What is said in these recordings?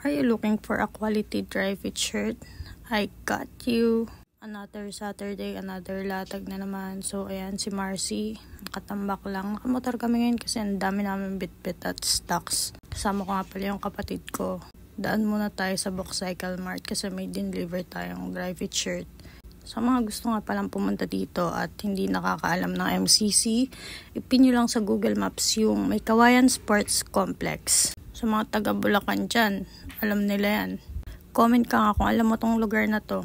Are you looking for a quality dry fit shirt? I got you. Another Saturday, another latag na naman. So, ayan si Marcy. Nakatambak lang. Nakamotor kami ngayon kasi ang dami namin bitbit at stocks. Kasama ko nga pala yung kapatid ko. Daan muna tayo sa Bookcycle Mart kasi may deliver tayong dry fit shirt. Sa mga gusto nga palang pumunta dito at hindi nakakaalam ng MCC, ipin nyo lang sa Google Maps yung may Kawayan Sports Complex. Sa mga taga Bulacan dyan, alam nila yan. Comment ka nga kung alam mo tong lugar na to.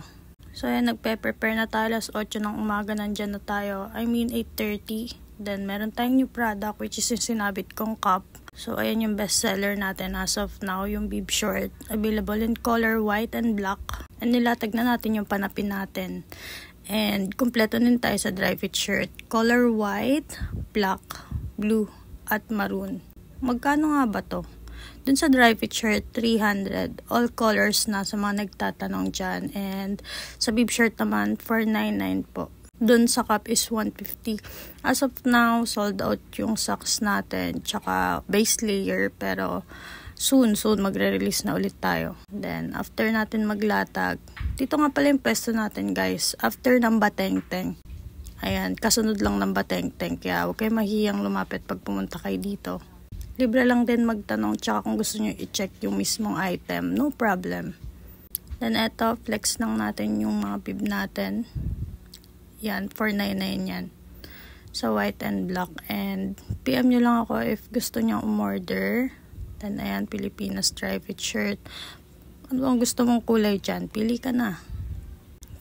So ayan, nagpe-prepare na tayo, alas 8 ng umaga, nandyan na tayo. 8:30. Then meron tayong new product which is yung sinabit kong cup. So ayan yung bestseller natin as of now, yung bib short. Available in color white and black. And nilatag na natin yung panapin natin. And kumpleto din tayo sa dry fit shirt. Color white, black, blue, at maroon. Magkano nga ba to? Dun sa dry fit shirt, 300. All colors na sa mga nagtatanong dyan. And sa bib shirt naman, 499 po. Dun sa cup is 150. As of now, sold out yung socks natin. Tsaka base layer. Pero soon magre-release na ulit tayo. Then, after natin maglatag, dito nga pala yung pwesto natin, guys. After ng Batengteng. Ayan, kasunod lang ng Batengteng. Kaya huwag kayo mahiyang lumapit pag pumunta kayo dito. Libre lang din magtanong, tsaka kung gusto nyo i-check yung mismong item, no problem. Then eto, flex lang natin yung mga bib natin. Yan, 499 yan. So white and black. And PM nyo lang ako if gusto nyo umorder. Then ayan, Pilipinas dry fit shirt. Ano bang gusto mong kulay dyan? Pili ka na.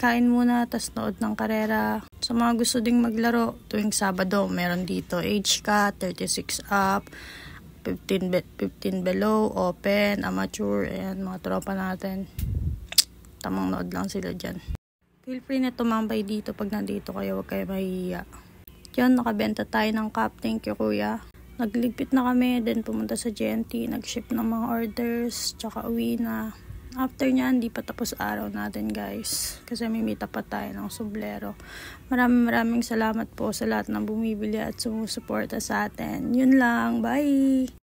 Kain muna, tas nood ng karera. Sa mga gusto ding maglaro, tuwing Sabado, meron dito age cut, 36 up, 15 below, open, amateur, ayan, mga tropa natin. Tamang nood lang sila dyan. Feel free na tumambay dito pag nandito kayo, huwag kayo mahihiya. Yan, nakabenta tayo ng cup. Thank you, kuya. Nagligpit na kami, then pumunta sa GNT, nag-ship ng mga orders, tsaka uwi na. After nyan, di pa tapos araw natin, guys. Kasi may meet up pa tayo ng sublero. Maraming salamat po sa lahat ng bumibili at sumusuporta sa atin. Yun lang. Bye!